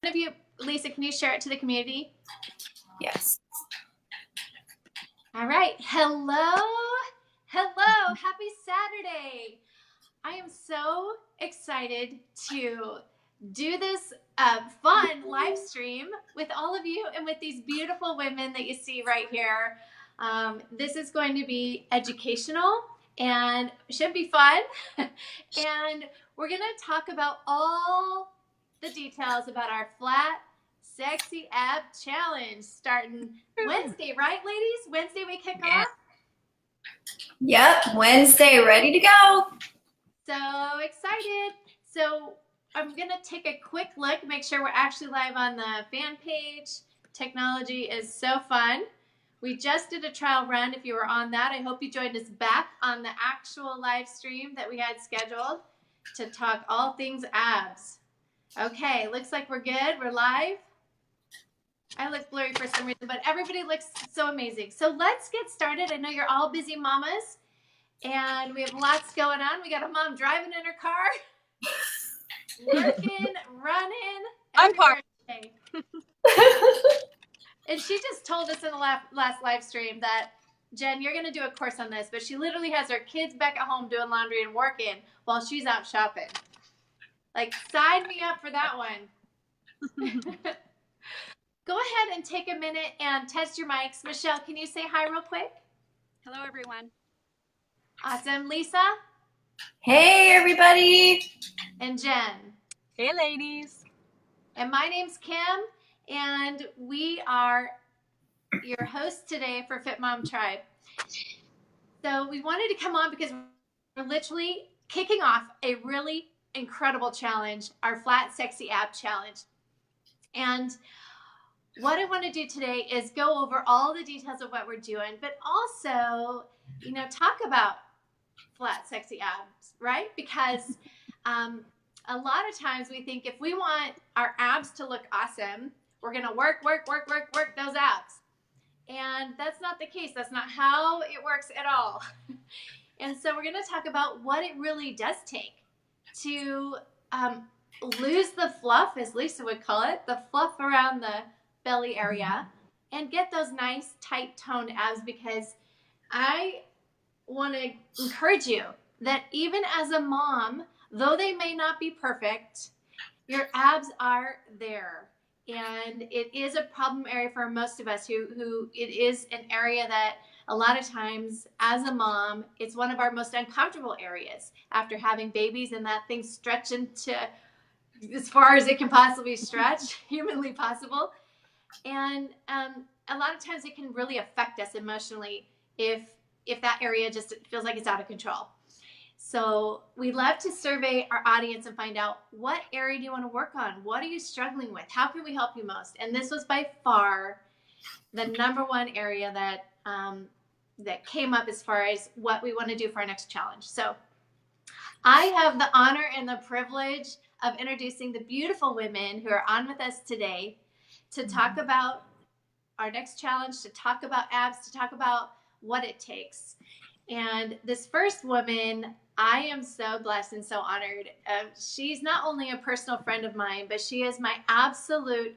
Of you, Lisa, can you share it to the community? Yes. All right. Hello. Hello. Happy Saturday. I am so excited to do this fun live stream with all of you and with these beautiful women that you see right here. This is going to be educational and should be fun. And we're going to talk about all the details about our flat, sexy ab challenge starting Wednesday, right, ladies? Wednesday we kick off. Yep, Wednesday, ready to go. So excited. So I'm going to take a quick look, make sure we're actually live on the fan page. Technology is so fun. We just did a trial run. If you were on that, I hope you joined us back on the actual live stream that we had scheduled to talk all things abs. Okay, looks like we're good. We're live. I look blurry for some reason, but everybody looks so amazing. So let's get started. I know you're all busy mamas, and we have lots going on. We got a mom driving in her car, working, running. I'm part. And she just told us in the last live stream that, Jen, you're going to do a course on this, but she literally has her kids back at home doing laundry and working while she's out shopping. Like, sign me up for that one. Go ahead and take a minute and test your mics. Michelle, can you say hi real quick? Hello, everyone. Awesome. Lisa? Hey, everybody. And Jen? Hey, ladies. And my name's Kim, and we are your hosts today for Fit Mom Tribe. So we wanted to come on because we're literally kicking off a really incredible challenge, our Flat Sexy Ab Challenge. And what I want to do today is go over all the details of what we're doing, but also, talk about flat, sexy abs, right? Because a lot of times we think if we want our abs to look awesome, we're going to work those abs. And that's not the case. That's not how it works at all. And so we're going to talk about what it really does take to lose the fluff, as Lisa would call it, the fluff around the belly area, and get those nice, tight, toned abs, because I want to encourage you that even as a mom, though they may not be perfect, your abs are there. And it is a problem area for most of us who it is an area that a lot of times as a mom, it's one of our most uncomfortable areas after having babies, and that thing stretching to as far as it can possibly stretch, humanly possible. And a lot of times it can really affect us emotionally if that area just feels like it's out of control. So we love to survey our audience and find out, what area do you want to work on? What are you struggling with? How can we help you most? And this was by far the number one area that came up as far as what we want to do for our next challenge. So I have the honor and the privilege of introducing the beautiful women who are on with us today to talk about our next challenge, to talk about abs, to talk about what it takes. And this first woman, I am so blessed and so honored. She's not only a personal friend of mine, but she is my absolute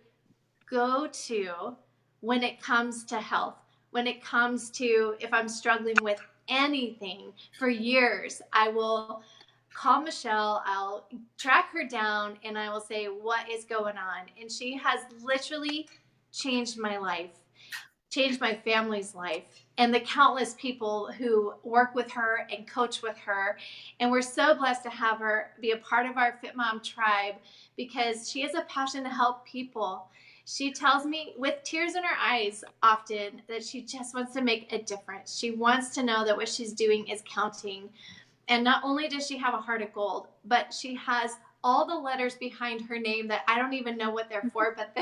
go-to when it comes to health, when it comes to if I'm struggling with anything. For years, I will call Michelle, I'll track her down, and I will say, what is going on? And she has literally changed my life, changed my family's life, and the countless people who work with her and coach with her. And we're so blessed to have her be a part of our Fit Mom Tribe, because she has a passion to help people. She tells me with tears in her eyes often that she just wants to make a difference. She wants to know that what she's doing is counting. And not only does she have a heart of gold, but she has all the letters behind her name that I don't even know what they're for, but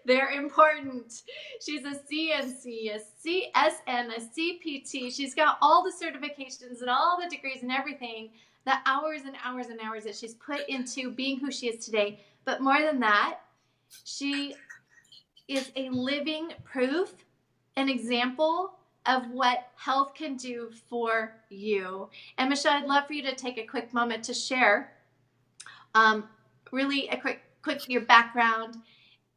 they're important. She's a CNC, a CSN, a CPT. She's got all the certifications and all the degrees and everything, the hours and hours and hours that she's put into being who she is today. But more than that, she is a living proof, an example of what health can do for you. And Michelle, I'd love for you to take a quick moment to share really a quick your background,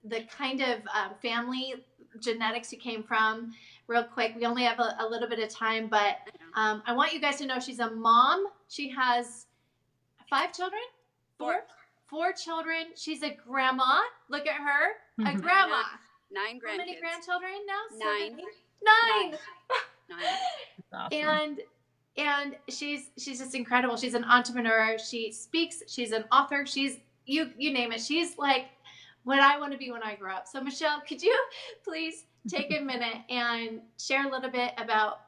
the kind of family genetics you came from, real quick. We only have a little bit of time, but I want you guys to know she's a mom. She has 5 children? Four children. She's a grandma. Look at her. A grandma. 9 grandkids. How many grandchildren now? 9. 9. 9. And she's just incredible. She's an entrepreneur. She speaks. She's an author. She's you name it. She's like what I want to be when I grow up. So Michelle, could you please take a minute and share a little bit about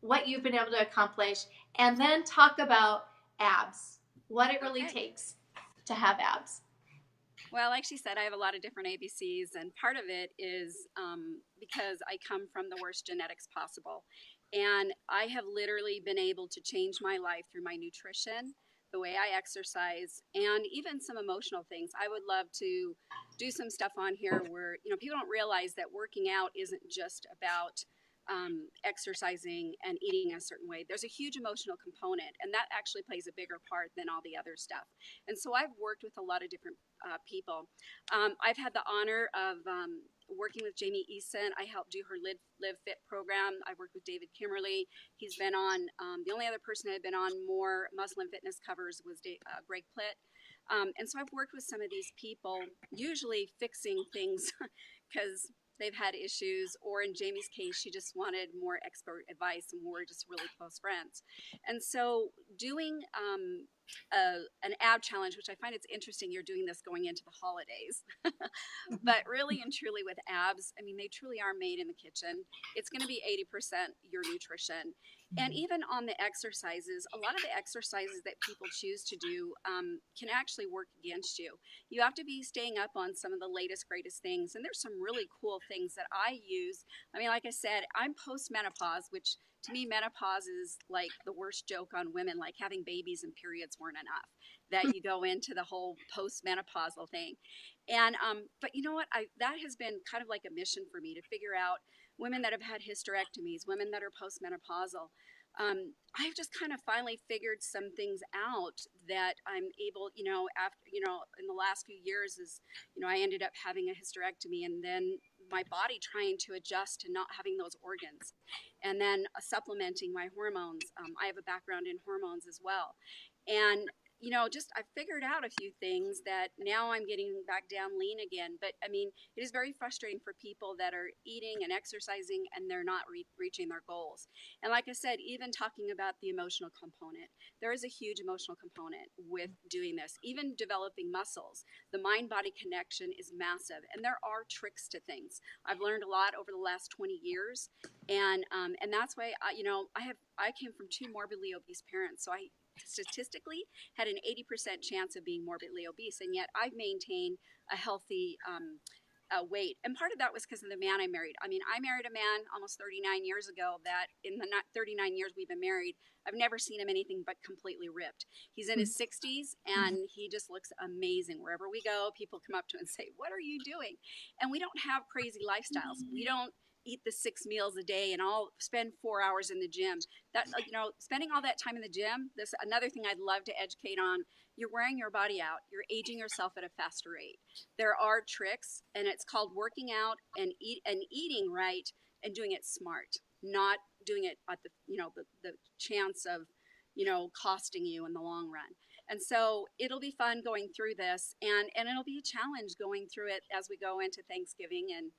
what you've been able to accomplish, and then talk about abs, what it really takes to have abs. Well, like she said, I have a lot of different ABCs, and part of it is because I come from the worst genetics possible. And I have literally been able to change my life through my nutrition, the way I exercise, and even some emotional things. I would love to do some stuff on here where, people don't realize that working out isn't just about exercising and eating a certain way. There's a huge emotional component, and that actually plays a bigger part than all the other stuff. And so I've worked with a lot of different people. I've had the honor of working with Jamie Eason. I helped do her Live Fit program. I worked with David Kimmerly. He's been on, the only other person that had been on more muscle and fitness covers was Greg Plitt. And so I've worked with some of these people, usually fixing things because they've had issues, or in Jamie's case, she just wanted more expert advice, and we're just really close friends. And so doing an ab challenge, which I find it's interesting you're doing this going into the holidays, but really and truly with abs, I mean, they truly are made in the kitchen. It's going to be 80% your nutrition. And even on the exercises, a lot of the exercises that people choose to do can actually work against you. You have to be staying up on some of the latest, greatest things. And there's some really cool things that I use. I mean, like I said, I'm post-menopause, which to me, menopause is like the worst joke on women, like having babies and periods weren't enough, that you go into the whole post-menopausal thing. And, but you know what, that has been kind of like a mission for me to figure out women that have had hysterectomies, women that are post-menopausal. I've just kind of finally figured some things out that I'm able, after, in the last few years is, I ended up having a hysterectomy, and then my body trying to adjust to not having those organs, and then supplementing my hormones. I have a background in hormones as well. And just I figured out a few things that now I'm getting back down lean again. But I mean, it is very frustrating for people that are eating and exercising and they're not reaching their goals. And like I said, even talking about the emotional component, there is a huge emotional component with doing this. Even developing muscles, the mind-body connection is massive, and there are tricks to things. I've learned a lot over the last 20 years, and that's why I came from 2 morbidly obese parents, so I statistically had an 80% chance of being morbidly obese, and yet I've maintained a healthy weight. And part of that was because of the man I married. I mean, I married a man almost 39 years ago that in the 39 years we've been married, I've never seen him anything but completely ripped. He's in his 60s, and he just looks amazing. Wherever we go, people come up to him and say, "What are you doing?" And we don't have crazy lifestyles. We don't eat the 6 meals a day and I'll spend 4 hours in the gym. That, spending all that time in the gym, this another thing I'd love to educate on. You're wearing your body out. You're aging yourself at a faster rate. There are tricks, and it's called working out and eating right and doing it smart, not doing it at the chance of, costing you in the long run. And so it'll be fun going through this, and it'll be a challenge going through it as we go into Thanksgiving. And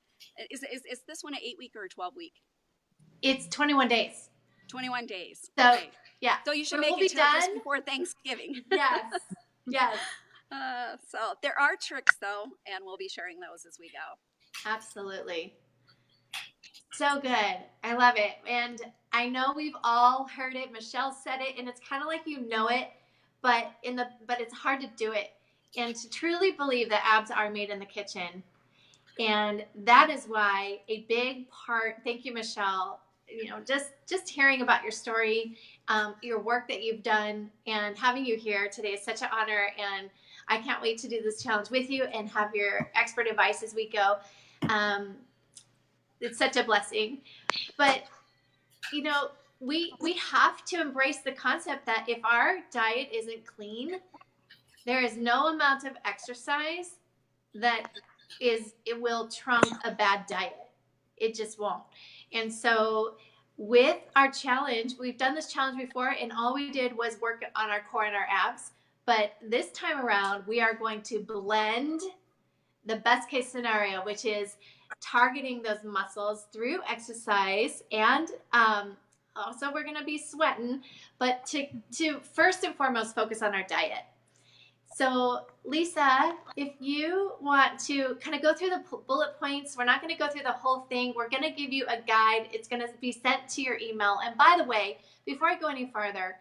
is this one an 8-week or a 12-week? It's 21 days. 21 days. So, okay. Yeah. So you should make it just before Thanksgiving. Yes. Yes. So there are tricks, though, and we'll be sharing those as we go. Absolutely. So good. I love it. And I know we've all heard it. Michelle said it, and it's kind of like it, but it's hard to do it. And to truly believe that abs are made in the kitchen. And that is why a big part, thank you, Michelle, just hearing about your story, your work that you've done, and having you here today is such an honor. And I can't wait to do this challenge with you and have your expert advice as we go. It's such a blessing. But, we have to embrace the concept that if our diet isn't clean, there is no amount of exercise that it will trump a bad diet. It just won't. And so with our challenge, we've done this challenge before, and all we did was work on our core and our abs. But this time around, we are going to blend the best case scenario, which is targeting those muscles through exercise, and also we're going to be sweating, but to first and foremost focus on our diet. So Lisa, if you want to kind of go through the bullet points, we're not going to go through the whole thing. We're going to give you a guide. It's going to be sent to your email. And by the way, before I go any further,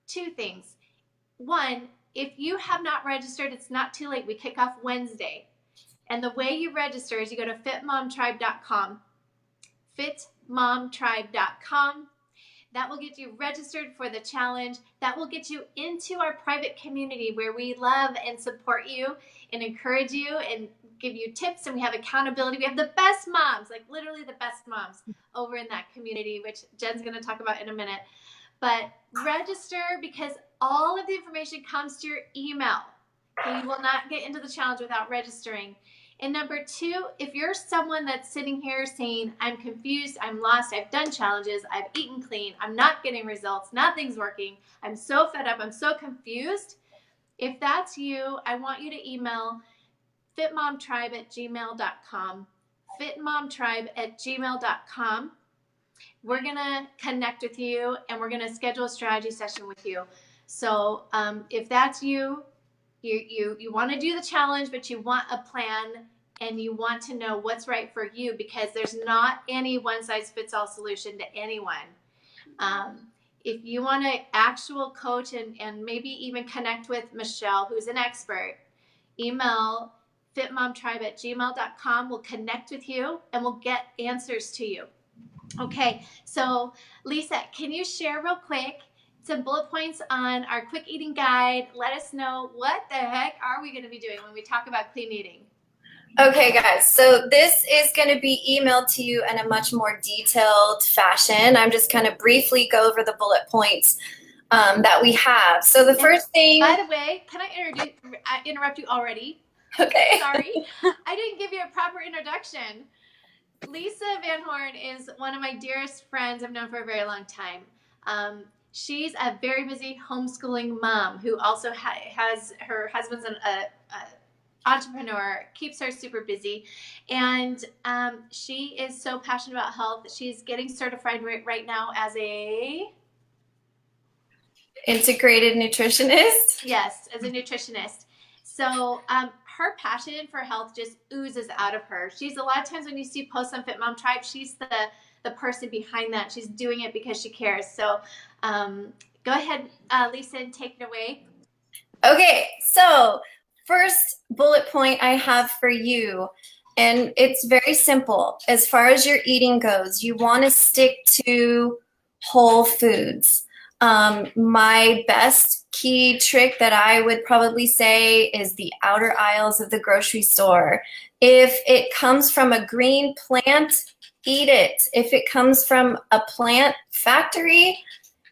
two things. One, if you have not registered, it's not too late. We kick off Wednesday. And the way you register is you go to fitmomtribe.com, fitmomtribe.com. That will get you registered for the challenge. That will get you into our private community where we love and support you and encourage you and give you tips, and we have accountability. We have the best moms, like literally the best moms over in that community, which Jen's going to talk about in a minute. But register, because all of the information comes to your email. Okay? You will not get into the challenge without registering. And number two, if you're someone that's sitting here saying, I'm confused, I'm lost, I've done challenges, I've eaten clean, I'm not getting results, nothing's working, I'm so fed up, I'm so confused. If that's you, I want you to email fitmomtribe@gmail.com, fitmomtribe@gmail.com. We're going to connect with you, and we're going to schedule a strategy session with you. So if that's you, you want to do the challenge, but you want a plan and you want to know what's right for you, because there's not any one-size-fits-all solution to anyone. If you want an actual coach and maybe even connect with Michelle, who's an expert, email fitmomtribe@gmail.com. We'll connect with you and we'll get answers to you. Okay, so Lisa, can you share real quick some bullet points on our quick eating guide? Let us know, what the heck are we going to be doing when we talk about clean eating? Okay, guys, so this is going to be emailed to you in a much more detailed fashion. I'm just going to briefly go over the bullet points that we have. So the first thing... By the way, can I interrupt you already? Okay. Sorry, I didn't give you a proper introduction. Lisa Van Horn is one of my dearest friends I've known for a very long time. She's a very busy homeschooling mom who also has her husband's an entrepreneur, keeps her super busy. And she is so passionate about health. She's getting certified right now as a... integrated nutritionist? Yes, as a nutritionist. So her passion for health just oozes out of her. She's, a lot of times when you see posts on Fit Mom Tribe, she's the person behind that. She's doing it because she cares. So go ahead, Lisa, and take it away. Okay, so first bullet point I have for you, and it's very simple. As far as your eating goes, you want to stick to whole foods. My best key trick that I would probably say is the outer aisles of the grocery store. If it comes from a green plant, eat it. If it comes from a plant factory,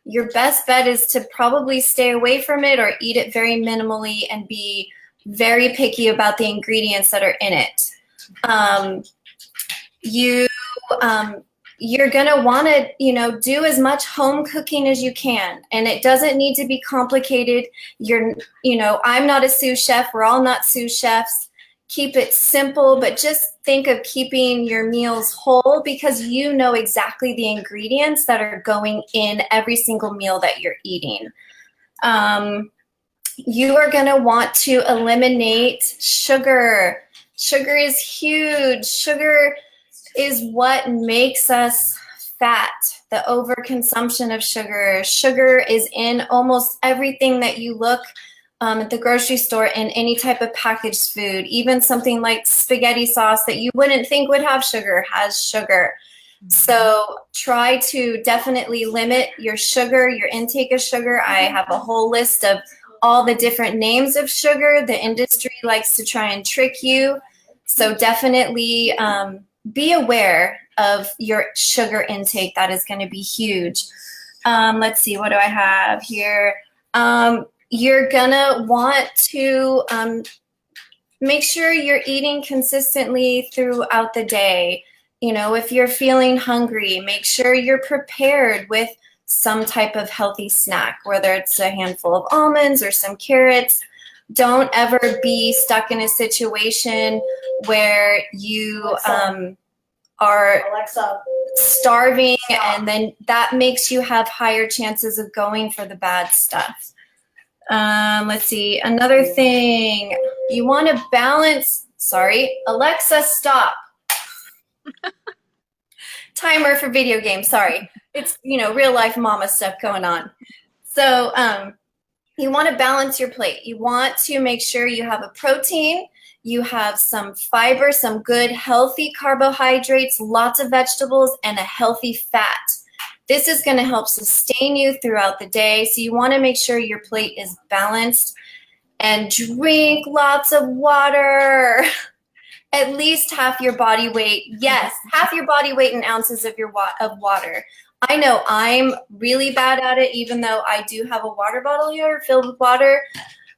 your best bet is to probably stay away from it or eat it very minimally and be very picky about the ingredients that are in it. You're going to want to, do as much home cooking as you can. And it doesn't need to be complicated. I'm not a sous chef. We're all not sous chefs. Keep it simple, but just think of keeping your meals whole, because you know exactly the ingredients that are going in every single meal that you're eating. You are going to want to eliminate sugar. Sugar is huge. Sugar is what makes us fat, the overconsumption of sugar. Sugar is in almost everything that you look at the grocery store, in any type of packaged food. Even something like spaghetti sauce that you wouldn't think would have sugar has sugar. So try to definitely limit your sugar, your intake of sugar. I have a whole list of all the different names of sugar. The industry likes to try and trick you. So definitely be aware of your sugar intake. That is going to be huge. Let's see, what do I have here? You're going to want to Make sure you're eating consistently throughout the day. You know, if you're feeling hungry, make sure you're prepared with some type of healthy snack, whether it's a handful of almonds or some carrots. Don't ever be stuck in a situation where you are starving, and then that makes you have higher chances of going for the bad stuff. Let's see. Another thing, you want to balance. Sorry, Alexa, stop. Timer for video games. Sorry, it's real life mama stuff going on. So you want to balance your plate. You want to make sure you have a protein, you have some fiber, some good healthy carbohydrates, lots of vegetables, and a healthy fat. This is going to help sustain you throughout the day. So you want to make sure your plate is balanced, and drink lots of water. At least half your body weight. Yes, half your body weight in ounces of water. I know I'm really bad at it, even though I do have a water bottle here filled with water.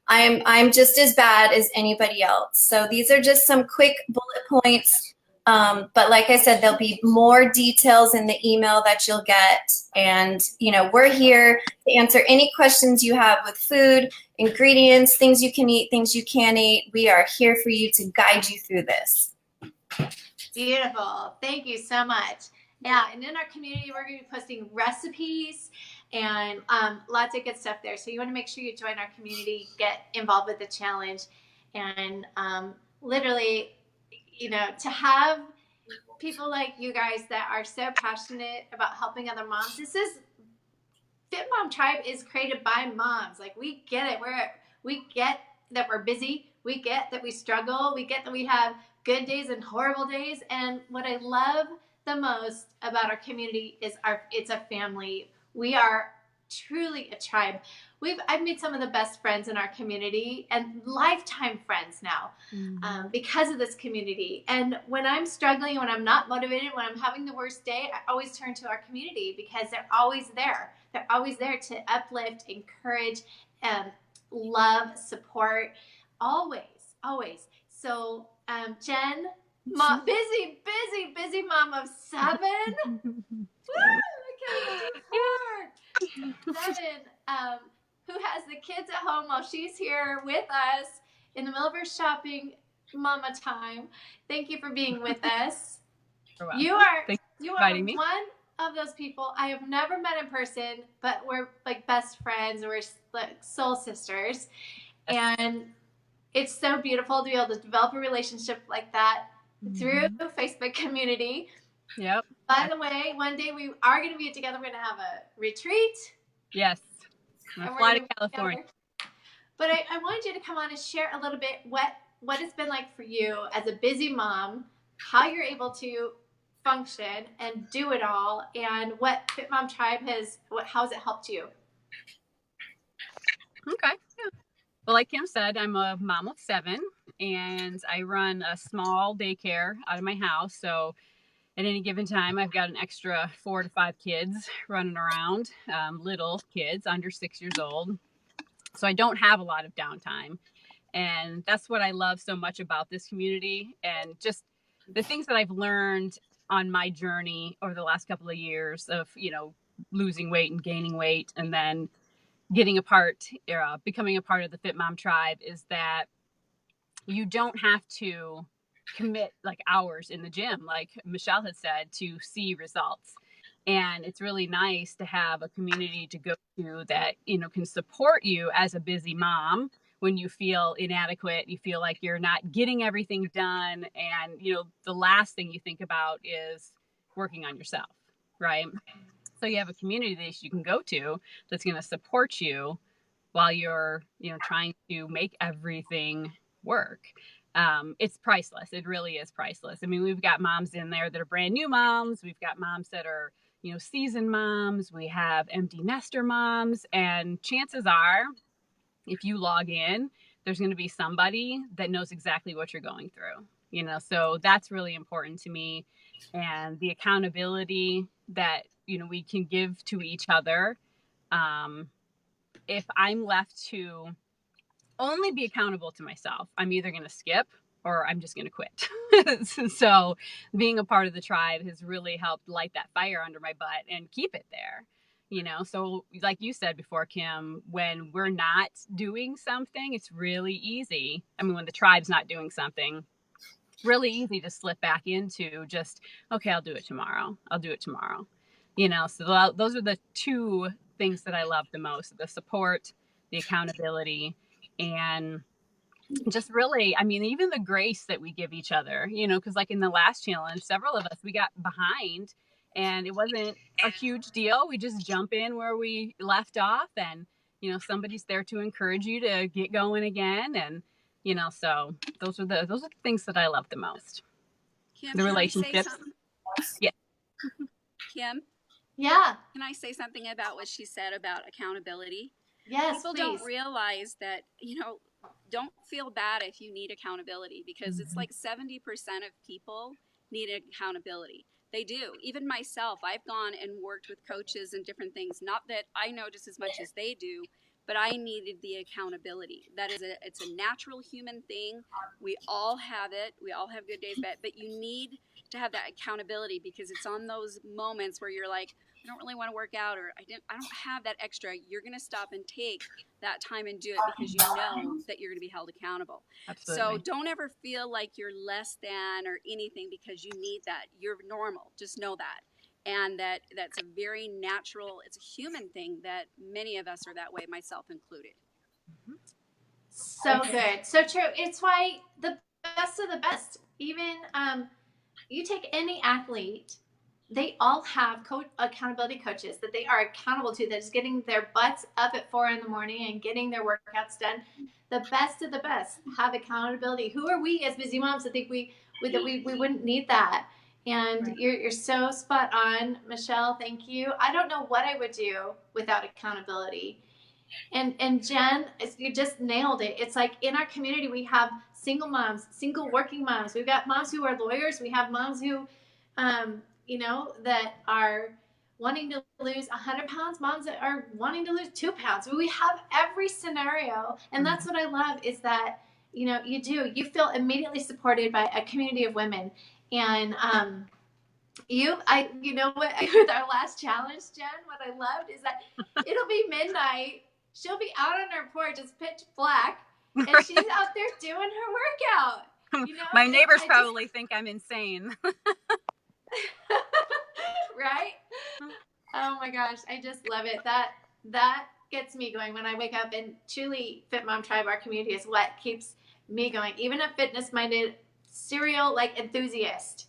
I'm just as bad as anybody else. So these are just some quick bullet points. But like I said, there'll be more details in the email that you'll get. And, we're here to answer any questions you have with food, ingredients, things you can eat, things you can't eat. We are here for you to guide you through this. Beautiful. Thank you so much. Yeah, and in our community, we're going to be posting recipes and lots of good stuff there. So you want to make sure you join our community, get involved with the challenge, and literally, to have people like you guys that are so passionate about helping other moms. This is Fit Mom Tribe is created by moms. Like, we get it. We get that we're busy. We get that we struggle. We get that we have good days and horrible days. And what I love the most about our community is it's a family. We are truly a tribe. I've made some of the best friends in our community, and lifetime friends now, because of this community. And when I'm struggling, when I'm not motivated, when I'm having the worst day, I always turn to our community because they're always there. They're always there to uplift, encourage, love, support, always, always. So, Jen, busy mom of 7. Woo! I can't believe 4. 7, who has the kids at home while she's here with us in the middle of her shopping mama time. Thank you for being with us. You are one of those people I have never met in person, but we're like best friends. We're like soul sisters. And it's so beautiful to be able to develop a relationship like that through Facebook community. Yep. By the way, one day we are going to be together. We're going to have a retreat. Yes. I'm fly to California. But I wanted you to come on and share a little bit what it's been like for you as a busy mom, how you're able to function and do it all, and what Fit Mom Tribe how has it helped you? Okay. Yeah. Well, like Kim said, I'm a mom of 7, and I run a small daycare out of my house. So at any given time, I've got an extra 4 to 5 kids running around, little kids under 6 years old. So I don't have a lot of downtime. And that's what I love so much about this community, and just the things that I've learned on my journey over the last couple of years of, losing weight and gaining weight, and then becoming a part of the Fit Mom Tribe, is that you don't have to commit like hours in the gym, like Michelle had said, to see results. And it's really nice to have a community to go to that, can support you as a busy mom when you feel inadequate, you feel like you're not getting everything done. And, the last thing you think about is working on yourself, right? So you have a community that you can go to that's going to support you while you're, trying to make everything work. It's priceless. It really is priceless. I mean, we've got moms in there that are brand new moms. We've got moms that are, seasoned moms. We have empty nester moms. And chances are, if you log in, there's going to be somebody that knows exactly what you're going through, so that's really important to me. And the accountability that, we can give to each other. If I'm left to only be accountable to myself. I'm either going to skip or I'm just going to quit. So being a part of the tribe has really helped light that fire under my butt and keep it there. So like you said before, Kim, when we're not doing something, it's really easy. I mean, when the tribe's not doing something, it's really easy to slip back into just, okay, I'll do it tomorrow. So those are the two things that I love the most: the support, the accountability, and just really, I mean, even the grace that we give each other, because like in the last challenge, several of us, we got behind and it wasn't a huge deal. We just jump in where we left off, and, somebody's there to encourage you to get going again. And, so those are the things that I love the most. Kim, the relationships. Yeah. Kim? Yeah. Can I say something about what she said about accountability? Yes, People please. don't realize that, don't feel bad if you need accountability, because it's like 70% of people need accountability. They do. Even myself, I've gone and worked with coaches and different things. Not that I know just as much as they do, but I needed the accountability. It's a natural human thing. We all have it. We all have good days, but you need to have that accountability, because it's on those moments where you're like, I don't really want to work out, or I don't have that extra. You're going to stop and take that time and do it, because you know that you're going to be held accountable. Absolutely. So don't ever feel like you're less than or anything because you need that. You're normal. Just know that. And that's a very natural, it's a human thing that many of us are that way, myself included. So good. So true. It's why the best of the best, even you take any athlete, they all have accountability coaches that they are accountable to, that is getting their butts up at 4 a.m. and getting their workouts done. The best of the best have accountability. Who are we as busy moms to think we wouldn't need that? And right. You're so spot on, Michelle. Thank you. I don't know what I would do without accountability. And Jen, you just nailed it. It's like in our community, we have single moms, single working moms. We've got moms who are lawyers. We have moms who, that are wanting to lose 100 pounds, moms that are wanting to lose 2 pounds. We have every scenario. And that's what I love, is that, you feel immediately supported by a community of women. And, with our last challenge, Jen, what I loved is that it'll be midnight. She'll be out on her porch. It's pitch black. And she's out there doing her workout. My neighbors probably think I'm insane. Right? Oh my gosh. I just love it. That gets me going when I wake up, and truly Fit Mom Tribe, our community, is what keeps me going. Even a fitness-minded serial enthusiast.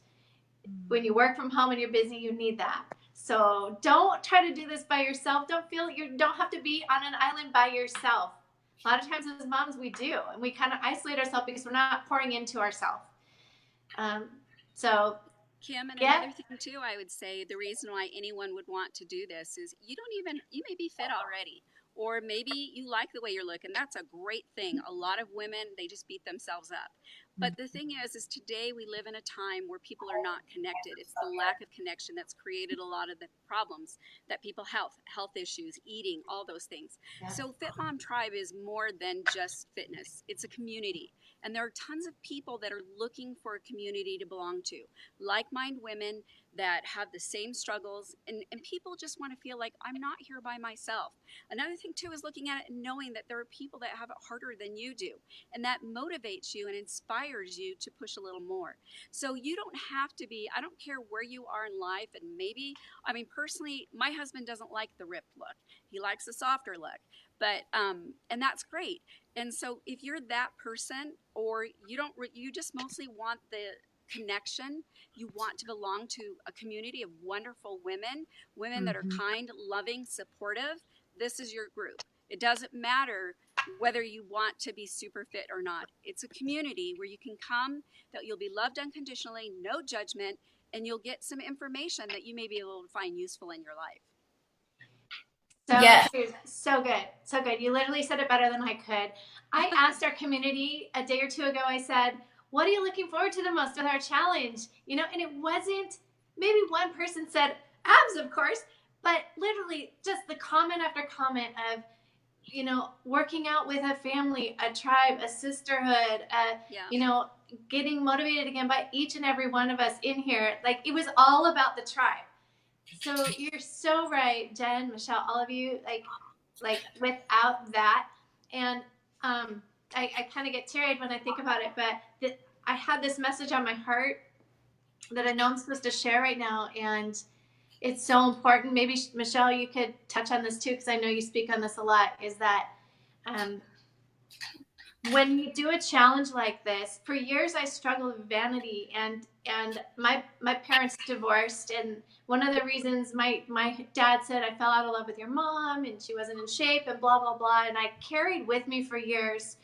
When you work from home and you're busy, you need that. So don't try to do this by yourself. Don't feel you don't have to be on an island by yourself. A lot of times as moms we do, and we kind of isolate ourselves because we're not pouring into ourselves. So Kim, and another thing too, I would say the reason why anyone would want to do this is you may be fit already, or maybe you like the way you're looking. That's a great thing. A lot of women, they just beat themselves up. But the thing is today we live in a time where people are not connected. It's the lack of connection that's created a lot of the problems that people have, health issues, eating, all those things. Yeah. So Fit Mom Tribe is more than just fitness. It's a community. And there are tons of people that are looking for a community to belong to, like-minded women that have the same struggles, and people just want to feel like I'm not here by myself. Another thing too is looking at it and knowing that there are people that have it harder than you do, and that motivates you and inspires you to push a little more. So you don't have to be, I don't care where you are in life, and maybe, personally, my husband doesn't like the ripped look. He likes the softer look. But, and that's great. And so if you're that person, or you just mostly want the connection, you want to belong to a community of wonderful women that are kind, loving, supportive, this is your group. It doesn't matter whether you want to be super fit or not. It's a community where you can come, that you'll be loved unconditionally, no judgment, and you'll get some information that you may be able to find useful in your life. So good. So good. You literally said it better than I could. I asked our community a day or two ago, I said, what are you looking forward to the most with our challenge? And it wasn't, maybe one person said abs, of course, but literally just the comment after comment of, you know, working out with a family, a tribe, a sisterhood, Yeah. you know, getting motivated again by each and every one of us in here. Like, it was all about the tribe. So you're so right, Jen, Michelle, all of you, like without that. And I kind of get teary-eyed when I think about it, but I had this message on my heart that I know I'm supposed to share right now. And it's so important. Maybe Michelle, you could touch on this too, because I know you speak on this a lot, is that um, when you do a challenge like this, for years I struggled with vanity, and my parents divorced, and one of the reasons my dad said, I fell out of love with your mom and she wasn't in shape and blah blah blah, and I carried with me for years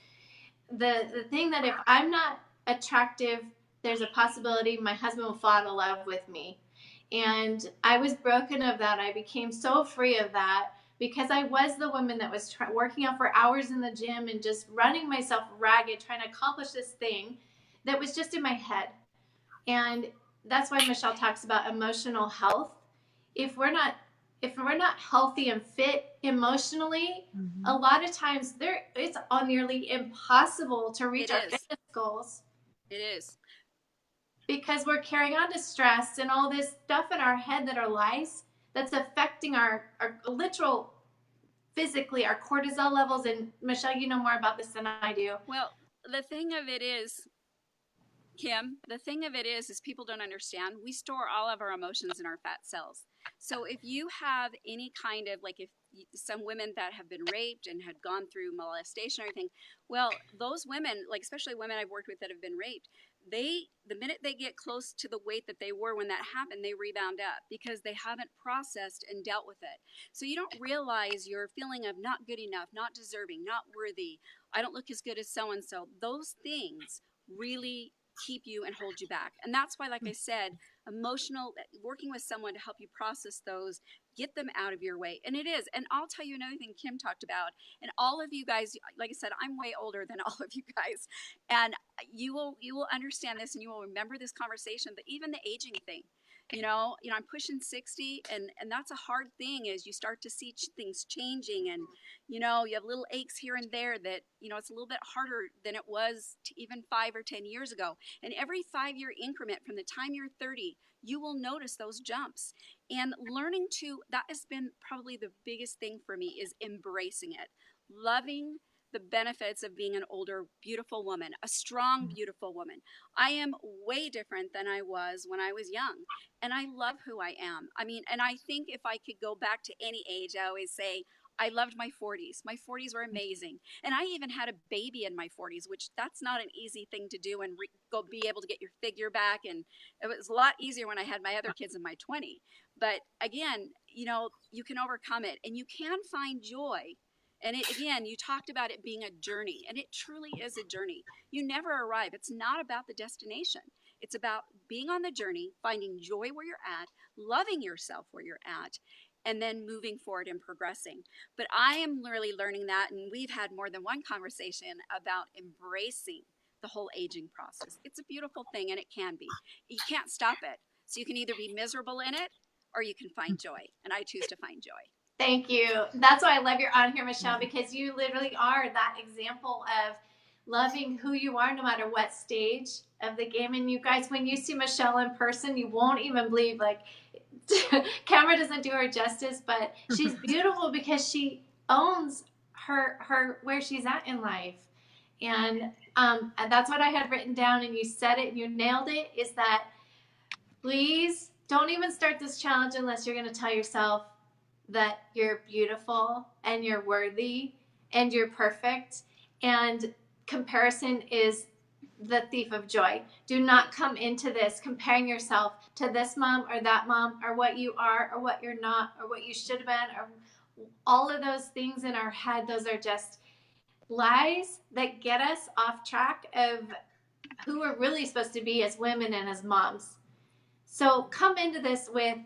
the thing that if I'm not attractive, there's a possibility my husband will fall out of love with me. And I was broken of that. I became so free of that because I was the woman that was working out for hours in the gym and just running myself ragged, trying to accomplish this thing that was just in my head. And that's why Michelle talks about emotional health. If we're not healthy and fit emotionally, a lot of times it's nearly impossible to reach our fitness goals. It is. Because we're carrying on to stress and all this stuff in our head that are lies that's affecting our literal physically, our cortisol levels. And Michelle, you know more about this than I do. Well, the thing of it is, Kim, the thing of it is people don't understand. We store all of our emotions in our fat cells. So if you have any kind of, like, if some women that have been raped and had gone through molestation or anything, well, those women, like especially women I've worked with that have been raped, the minute they get close to the weight that they were when that happened, they rebound up because they haven't processed and dealt with it. So you don't realize your feeling of not good enough, not deserving, not worthy, I don't look as good as so and so. Those things really keep you and hold you back. And that's why, like I said, emotional, working with someone to help you process those, get them out of your way. And it is. And I'll tell you another thing Kim talked about, and all of you guys, like I said, I'm way older than all of you guys, and you will understand this and you will remember this conversation. But even the aging thing, I'm pushing 60, and that's a hard thing as you start to see things changing, and you have little aches here and there that it's a little bit harder than it was even 5 or 10 years ago. And every 5-year increment from the time you're 30, you will notice those jumps. And learning to, that has been probably the biggest thing for me, is embracing it, loving the benefits of being an older, beautiful woman, a strong, beautiful woman. I am way different than I was when I was young, and I love who I am. I mean, and I think if I could go back to any age, I always say I loved my 40s. My 40s were amazing. And I even had a baby in my 40s, which that's not an easy thing to do, and go be able to get your figure back. And it was a lot easier when I had my other kids in my 20s. But again, you can overcome it, and you can find joy. And again, you talked about it being a journey, and it truly is a journey. You never arrive. It's not about the destination. It's about being on the journey, finding joy where you're at, loving yourself where you're at, and then moving forward and progressing. But I am really learning that, and we've had more than one conversation about embracing the whole aging process. It's a beautiful thing, and it can be. You can't stop it. So you can either be miserable in it, or you can find joy, and I choose to find joy. Thank you. That's why I love you're on here, Michelle, because you literally are that example of loving who you are no matter what stage of the game. And you guys, when you see Michelle in person, you won't even believe, like, camera doesn't do her justice, but she's beautiful because she owns her where she's at in life. And that's what I had written down, and you said it and you nailed it, is that please don't even start this challenge unless you're going to tell yourself that you're beautiful and you're worthy and you're perfect. And comparison is the thief of joy. Do not come into this comparing yourself to this mom or that mom, or what you are or what you're not, or what you should have been, or all of those things in our head. Those are just lies that get us off track of who we're really supposed to be as women and as moms. So come into this with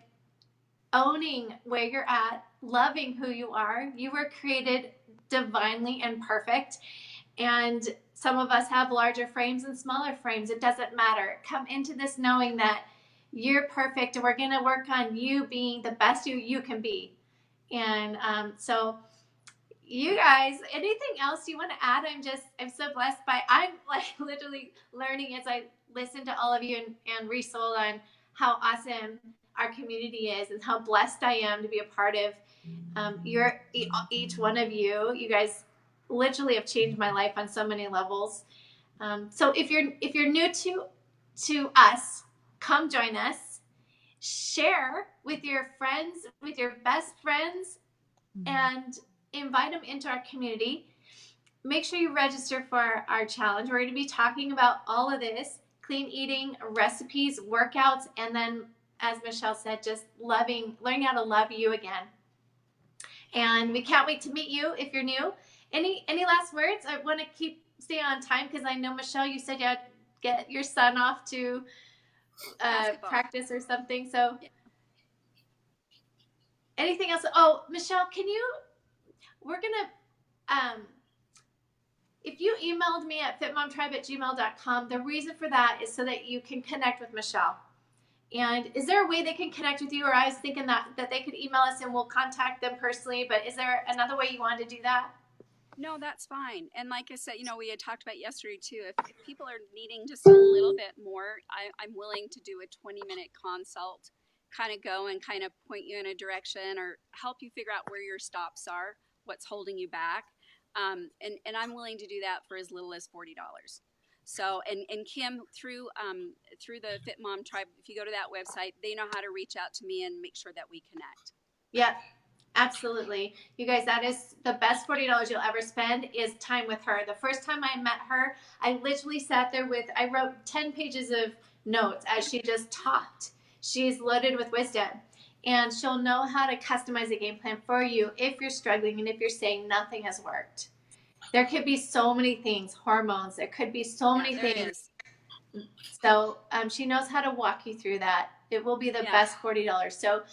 owning where you're at, loving who you are. You were created divinely and perfect. And some of us have larger frames and smaller frames. It doesn't matter. Come into this knowing that you're perfect, and we're going to work on you being the best you can be. And so you guys, anything else you want to add? I'm so blessed I'm like literally learning as I listen to all of you and resold on how awesome our community is and how blessed I am to be a part of each one of you. You guys literally have changed my life on so many levels. So if you're new to us, come join us. Share with your friends, with your best friends, and invite them into our community. Make sure you register for our challenge. We're going to be talking about all of this: clean eating, recipes, workouts, and then, as Michelle said, just learning how to love you again. And we can't wait to meet you if you're new. Any last words? I want to stay on time because I know, Michelle, you said you had to get your son off to practice or something. So anything else? Oh, Michelle, we're going to, if you emailed me at fitmomtribe@gmail.com, the reason for that is so that you can connect with Michelle. And is there a way they can connect with you? Or I was thinking that they could email us and we'll contact them personally, but is there another way you wanted to do that? No, that's fine. And like I said, we had talked about yesterday too, if people are needing just a little bit more, I'm willing to do a 20-minute consult, kind of go and kind of point you in a direction or help you figure out where your stops are, what's holding you back. And I'm willing to do that for as little as $40. So, and Kim, through the Fit Mom Tribe, if you go to that website, they know how to reach out to me and make sure that we connect. Yep, absolutely. You guys, that is the best $40 you'll ever spend is time with her. The first time I met her, I literally sat there I wrote 10 pages of notes as she just talked. She's loaded with wisdom. And she'll know how to customize a game plan for you if you're struggling and if you're saying nothing has worked. There could be so many things, hormones. There could be so many things. So she knows how to walk you through that. It will be the best $40. So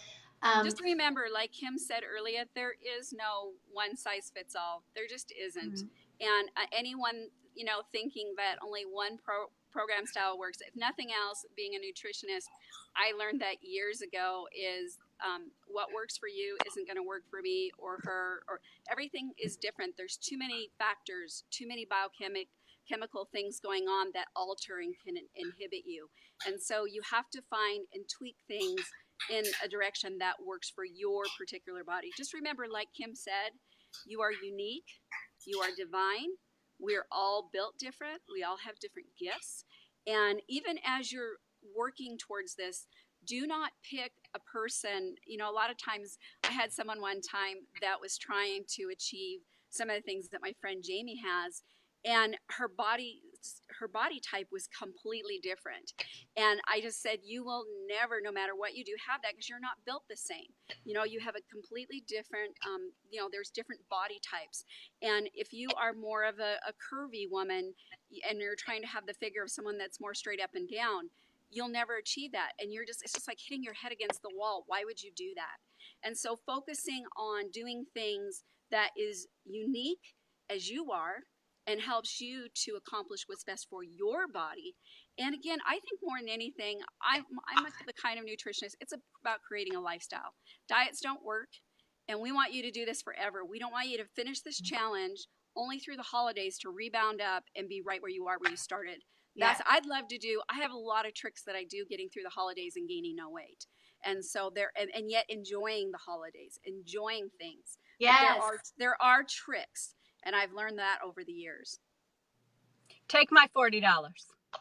just remember, like Kim said earlier, there is no one size fits all. There just isn't. Mm-hmm. And anyone, thinking that only one program style works, if nothing else, being a nutritionist, I learned that years ago is what works for you isn't going to work for me or her, or everything is different. There's too many factors, too many biochemical things going on that alter and can inhibit you. And so you have to find and tweak things in a direction that works for your particular body. Just remember, like Kim said, you are unique, you are divine, we're all built different, we all have different gifts. And even as you're working towards this, do not pick a person. A lot of times I had someone one time that was trying to achieve some of the things that my friend Jamie has, and her body type was completely different. And I just said, you will never, no matter what you do, have that because you're not built the same. You have a completely different, there's different body types. And if you are more of a curvy woman and you're trying to have the figure of someone that's more straight up and down, you'll never achieve that. And it's just like hitting your head against the wall. Why would you do that? And so focusing on doing things that is unique as you are and helps you to accomplish what's best for your body. And again, I think more than anything, I'm the kind of nutritionist, it's about creating a lifestyle. Diets don't work, and we want you to do this forever. We don't want you to finish this challenge only through the holidays to rebound up and be right where you are where you started. That's I'd love to do. I have a lot of tricks that I do getting through the holidays and gaining no weight. And so and yet enjoying the holidays, enjoying things. Yes. There are tricks. And I've learned that over the years. Take my $40. Well,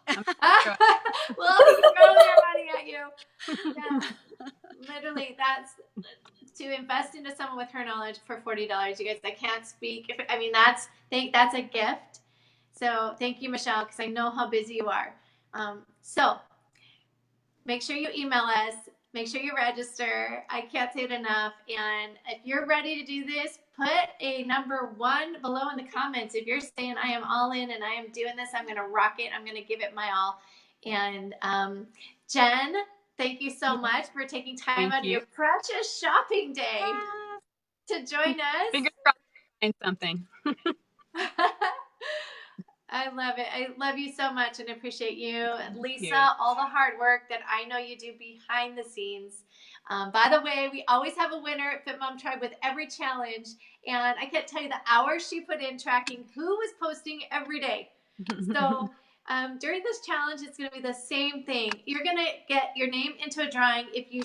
he's throwing their money at you. Yeah. Literally, that's to invest into someone with her knowledge for $40. You guys, I can't speak. That's a gift. So thank you, Michelle, because I know how busy you are. So make sure you email us. Make sure you register. I can't say it enough. And if you're ready to do this, put a number 1 below in the comments. If you're saying I am all in and I am doing this, I'm going to rock it. I'm going to give it my all. And Jen, thank you so much for taking time out of your precious shopping day to join us. Fingers crossed, find something. I love it. I love you so much and appreciate you. And Lisa, you. all the hard work that I know you do behind the scenes. By the way, we always have a winner at Fit Mom Tribe with every challenge. And I can't tell you the hours she put in tracking who was posting every day. So during this challenge, it's going to be the same thing. You're going to get your name into a drawing if you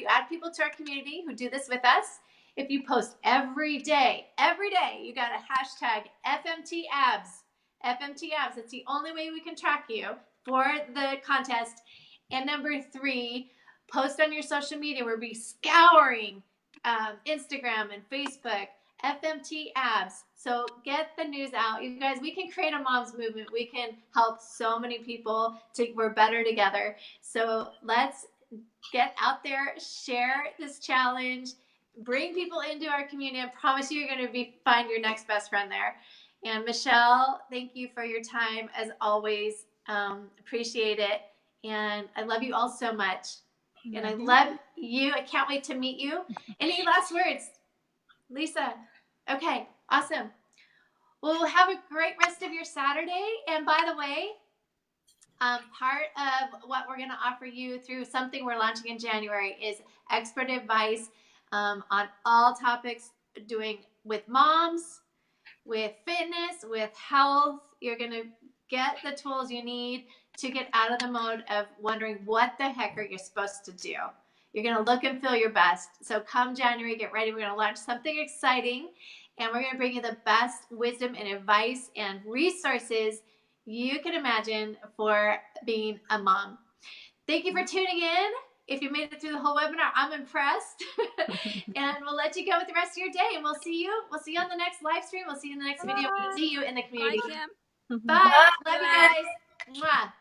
add people to our community who do this with us. If you post every day, you got a hashtag FMTAbs. FMTAbs. It's the only way we can track you for the contest. And number 3, post on your social media. We'll be scouring Instagram and Facebook. FMTAbs. So get the news out. You guys, we can create a mom's movement. We can help so many people. We're better together. So let's get out there, share this challenge, bring people into our community. I promise you, you're going to find your next best friend there. And Michelle, thank you for your time as always. Appreciate it. And I love you all so much. And I love you. I can't wait to meet you. Any last words, Lisa? Okay, awesome. Well, have a great rest of your Saturday. And by the way, part of what we're going to offer you through something we're launching in January is expert advice on all topics doing with moms, with fitness, with health. You're going to get the tools you need to get out of the mode of wondering what the heck are you supposed to do. You're going to look and feel your best. So come January, get ready. We're going to launch something exciting, and we're going to bring you the best wisdom and advice and resources you can imagine for being a mom. Thank you for tuning in. If you made it through the whole webinar, I'm impressed. And we'll let you go with the rest of your day. And we'll see you on the next live stream. We'll see you in the next video. We'll see you in the community. Bye, Kim. Bye. Love you guys. Mwah.